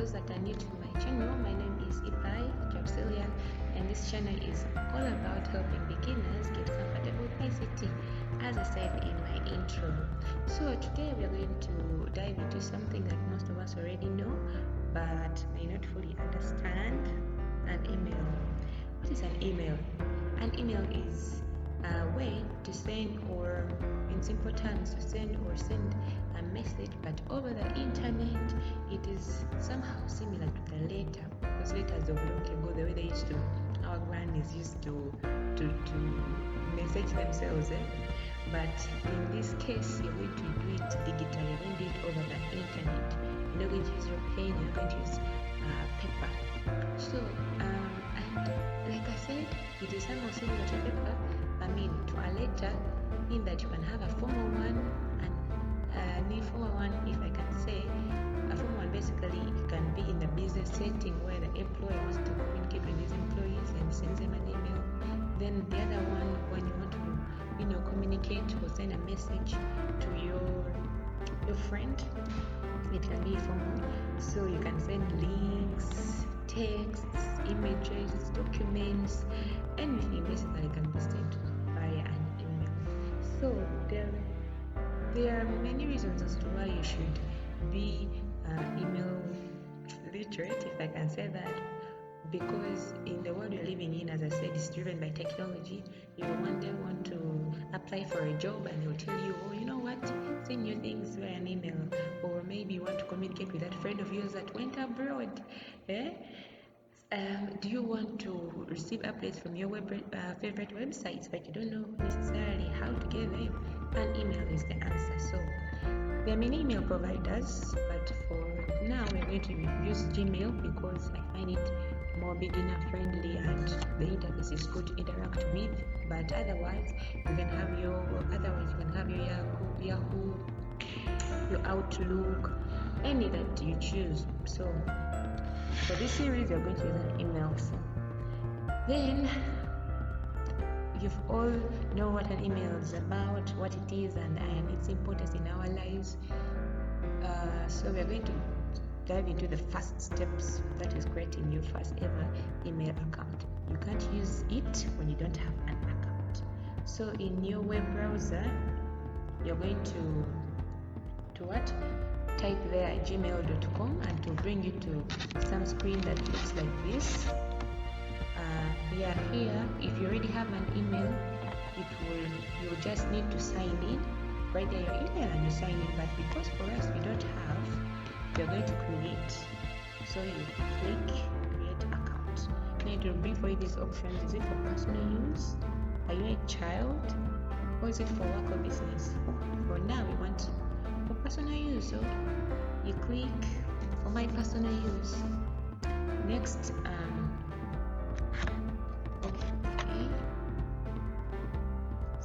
those that are new to my channel, my name is Ipai Capsilia, and this channel is all about helping beginners get comfortable with ICT, as I said in my intro. So today we are going to dive into something that most of us already know, but may not fully understand: an email. What is an email? An email is a way to send, or in simple terms, to send a message, but over the internet. It is somehow similar to the letter, because letters of long ago, the way they used to, our grannies used to message themselves, but in this case you're going to do it digitally. You're going to do it over the internet. You're not going to use your pen, you're going to use paper. So and like I said, it is somehow similar to paper, to a letter, in that you can have a formal one and an informal one. If I can say, a formal one, basically it can be in the business setting where the employer wants to communicate with his employees and sends them an email. Then the other one, when you want to communicate or send a message to your friend, it can be formal. So you can send links, texts, images, documents, anything basically can be sent via an email. So there are many reasons as to why you should be email literate, if I can say that, because in the world we're living in, as I said, it's driven by technology. You one day want to apply for a job and they'll tell you, oh, you know what, send your things via an email. Or maybe you want to communicate with that friend of yours that went abroad. Do you want to receive updates from your favorite websites, but you don't know necessarily how to get them? An email is the answer. So there are many email providers, but for now we're going to use Gmail because I find it more beginner friendly and the interface is good to interact with. But otherwise you can have your Yahoo, your Outlook, any that you choose. So for this series you're going to use an email. So then you've all know what an email is about, what it is, and its importance in our lives. So we're going to dive into the first steps, that is creating your first ever email account. You can't use it when you don't have an account. So in your web browser, you're going to type there gmail.com, and to bring you to some screen that looks like this. Here, if you already have an email, you'll just need to sign in. Right there your email and you sign in, but because for us we don't have, we're going to create. So you click create account. Now it will bring for you these options. Is it for personal use? Are you a child? Or is it for work or business? For now we want for personal use, so you click for my personal use. Next,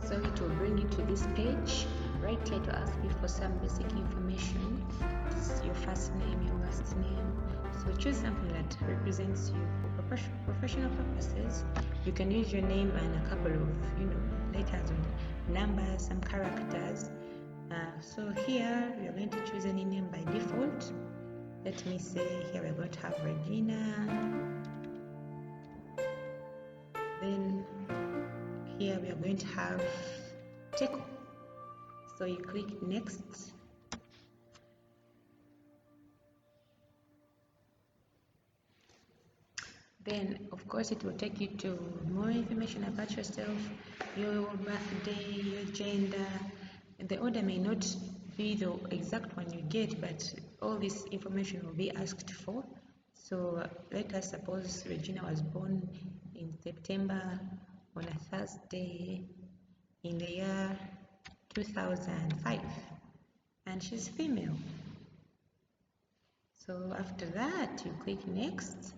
so it will bring you to this page. Right here to ask you for some basic information. This is your first name, your last name. So choose something that represents you for professional purposes. You can use your name and a couple of letters or numbers, some characters. So here we are going to choose any name by default. Let me say here we're going to have Regina. Then here we are going to have Teko. So you click next. Then of course it will take you to more information about yourself, your birthday, your gender. The order may not be the exact one you get, but all this information will be asked for. So let us suppose Regina was born in September on a Thursday in the year 2005, and she's female. So after that you click next.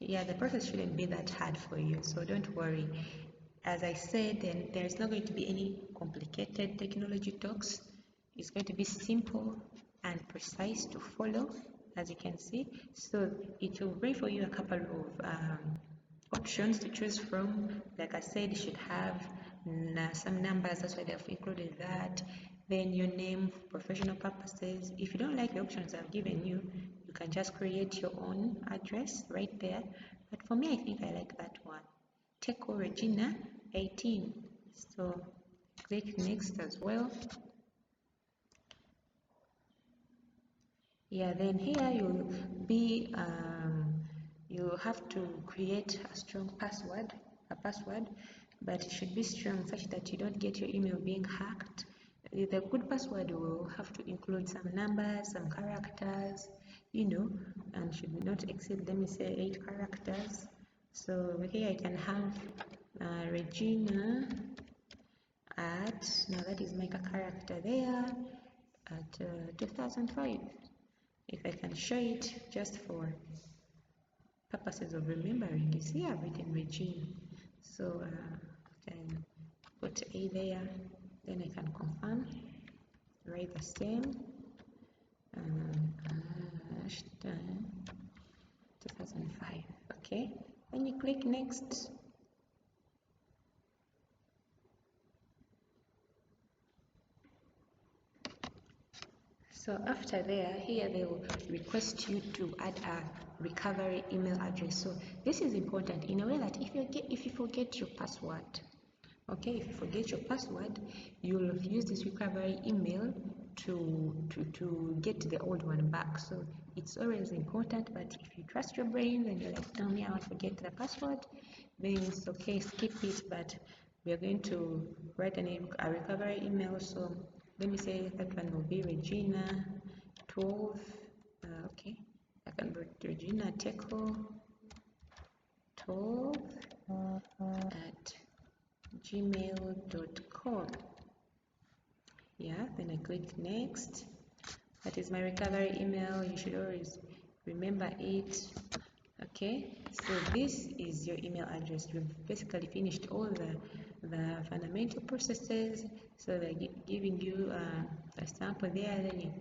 The process shouldn't be that hard for you, so don't worry. As I said, then there's not going to be any complicated technology talks. It's going to be simple and precise to follow, as you can see. So it will bring for you a couple of options to choose from. Like I said, you should have some numbers, that's why they've included that. Then your name for professional purposes. If you don't like the options I've given you, you can just create your own address right there. But for me, I think I like that one. Teco Regina 18. So click next as well. Yeah, then here you'll have to create a strong password, but it should be strong such that you don't get your email being hacked. The good password will have to include some numbers, some characters, and should not exceed, let me say, 8 characters. So here I can have Regina at, now that is make a character there, at 2005. If I can show it just for purposes of remembering, you see I've written Regine. So I can put A there, then I can confirm, write the same, hashtag 2005. Okay, then you click next. So after there, here they will request you to add a recovery email address. So this is important in a way that if you forget your password, okay, if you forget your password, you'll use this recovery email to get the old one back. So it's always important, but if you trust your brain and you're like, tell me I will forget the password, then it's okay, skip it. But we are going to write a recovery email. So let me say that one will be Regina 12. Okay, I can put Regina Teco 12 at gmail.com. Yeah, then I click next. That is my recovery email. You should always remember it. Okay, so this is your email address. You've basically finished all the fundamental processes. So they're giving you a sample there, then you,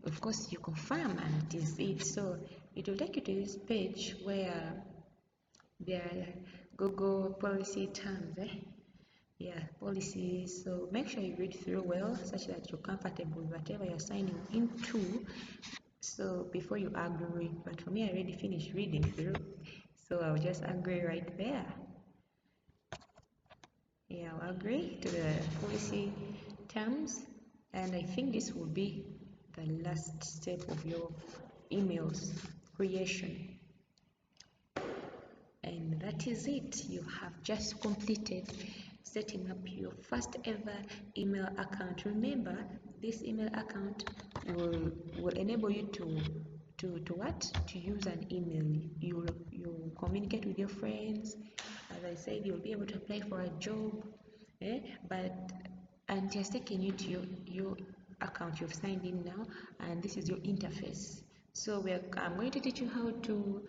of course, you confirm, and it is it. So it will take you to this page where there are Google policy terms, yeah, policies. So make sure you read through well such that you're comfortable with whatever you're signing into, so before you agree. But for me, I already finished reading through, so I'll just agree right there. Yeah, I'll agree to the policy terms, and I think this will be the last step of your emails creation. And that is it. You have just completed setting up your first ever email account. Remember, this email account will enable you to what? To use an email. You communicate with your friends. As I said, you'll be able to apply for a job. But and just taking you to your account you've signed in now, and this is your interface. So I'm going to teach you how to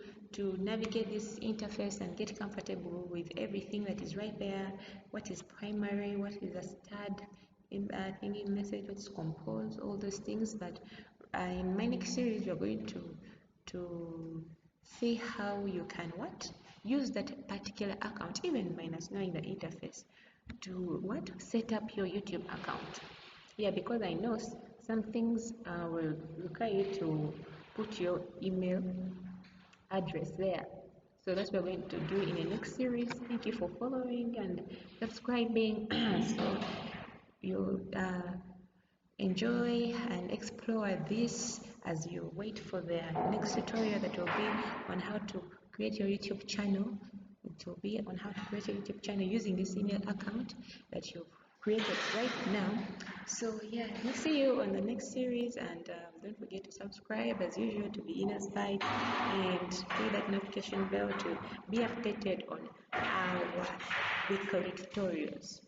navigate this interface and get comfortable with everything that is right there. What is primary, what is a start thingy message, what's compose, all those things. But in my next series we're going to see how you can what use that particular account, even minus knowing the interface, to what set up your YouTube account. Yeah, because I know some things will require you to put your email address there. So that's what we're going to do in the next series. Thank you for following and subscribing. So you enjoy and explore this as you wait for the next tutorial that will be on how to create your YouTube channel. It will be on how to create your YouTube channel using this email account that you've created right now. So yeah, we'll see you on the next series, and don't forget to subscribe as usual to be inspired, and hit that notification bell to be updated on our weekly tutorials.